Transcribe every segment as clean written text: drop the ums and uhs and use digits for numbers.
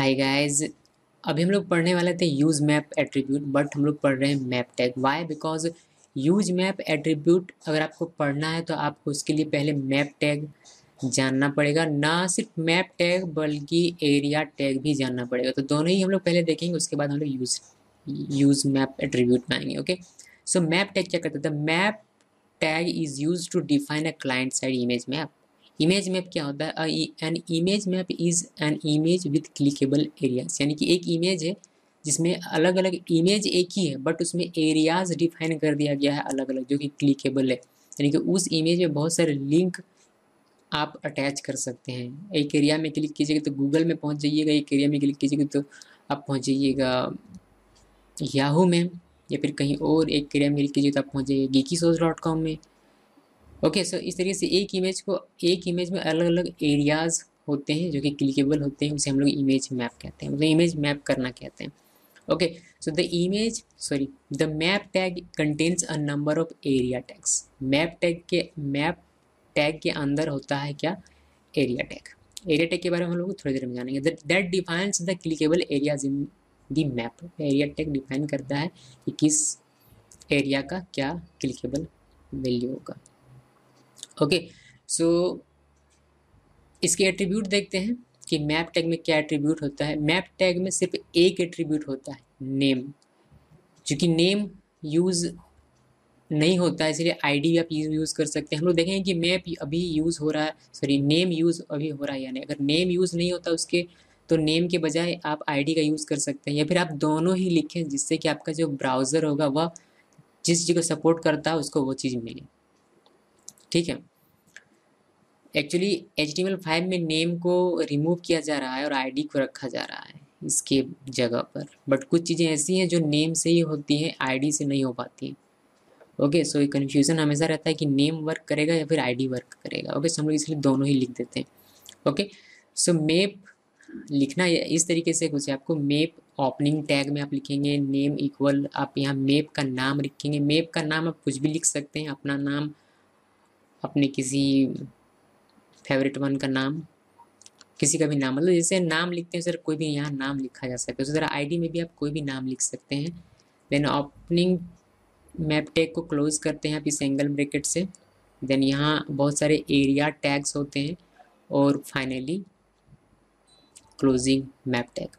Hi guys, अभी हम लोग पढ़ने वाले थे यूज मैप एट्रीब्यूट, बट हम लोग पढ़ रहे हैं map tag. Why? Because use map attribute अगर आपको पढ़ना है तो आपको उसके लिए पहले मैप टैग जानना पड़ेगा। ना सिर्फ मैप टैग बल्कि एरिया टैग भी जानना पड़ेगा। तो दोनों ही हम लोग पहले देखेंगे, उसके बाद हम लोग यूज मैप एट्रीब्यूट में आएंगे। ओके, सो मैप टैग क्या करता है? Map tag is use to define a client side image map. Image map क्या होता है? An image map is an image with clickable areas. यानी कि एक इमेज है जिसमें अलग अलग इमेज एक ही है, बट उसमें एरियाज डिफाइन कर दिया गया है अलग अलग, जो कि क्लिकेबल है। यानी कि उस इमेज में बहुत सारे लिंक आप अटैच कर सकते हैं। एक एरिया में क्लिक कीजिएगा तो गूगल में पहुंच जाइएगा, एक एरिया में क्लिक कीजिएगा तो आप पहुंच जाइएगा याहू में, या फिर कहीं और एक एरिया में क्लिक कीजिए तो आप पहुंच जाइए geekysource.com में। ओके, सो इस तरीके से एक इमेज में अलग अलग एरियाज होते हैं जो कि क्लिकेबल होते हैं, उसे हम लोग इमेज मैप कहते हैं, मतलब इमेज मैप करना कहते हैं। Okay, so the map tag contains a number of area tags. Map tag के अंदर होता है क्या? Area tag. एरिया टैग के बारे में हम लोग थोड़ी देर में जानेंगे। That defines the clickable areas in the map. Area tag define करता है कि किस एरिया का क्या क्लिकेबल वैल्यू होगा। ओके, सो इसके एट्रीब्यूट देखते हैं कि मैप टैग में क्या एट्रीब्यूट होता है। मैप टैग में सिर्फ एक एट्रीब्यूट होता है, नेम। चूंकि नेम यूज नहीं होता है इसलिए आईडी आप यूज़ कर सकते हैं। हम लोग देखेंगे कि मैप अभी यूज़ हो रहा है, नेम यूज़ अभी हो रहा है या नहीं। अगर नेम यूज़ नहीं होता उसके, तो नेम के बजाय आप आईडी का यूज़ कर सकते हैं, या फिर आप दोनों ही लिखें जिससे कि आपका जो ब्राउज़र होगा वह जिस चीज़ को सपोर्ट करता है उसको वो चीज़ मिले। ठीक है, एक्चुअली HTML5 में नेम को रिमूव किया जा रहा है और आईडी को रखा जा रहा है इसके जगह पर, बट कुछ चीज़ें ऐसी हैं जो नेम से ही होती हैं, आईडी से नहीं हो पाती हैं। ओके, सो ये कन्फ्यूज़न हमेशा रहता है कि नेम वर्क करेगा या फिर आईडी वर्क करेगा। ओके, सो हम लोग इसलिए दोनों ही लिख देते हैं। ओके, सो मैप लिखना इस तरीके से कुछ है। आपको मैप ओपनिंग टैग में आप लिखेंगे नेम इक्वल, आप यहाँ मैप का नाम लिखेंगे। मैप का नाम आप कुछ भी लिख सकते हैं, अपना नाम, अपने किसी फेवरेट वन का नाम, किसी का भी नाम, मतलब जैसे नाम लिखते हैं सर कोई भी यहाँ नाम लिखा जा सकता है। उसी तरह आईडी में भी आप कोई भी नाम लिख सकते हैं। देन ओपनिंग मैप टैग को क्लोज करते हैं आप इस एंगल ब्रैकेट से। देन यहाँ बहुत सारे एरिया टैग्स होते हैं और finally closing map tag.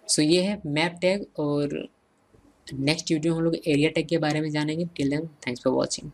So ये है मैप टैग, और नेक्स्ट वीडियो हम लोग एरिया टैग के बारे में जानेंगे। Till then thanks for watching.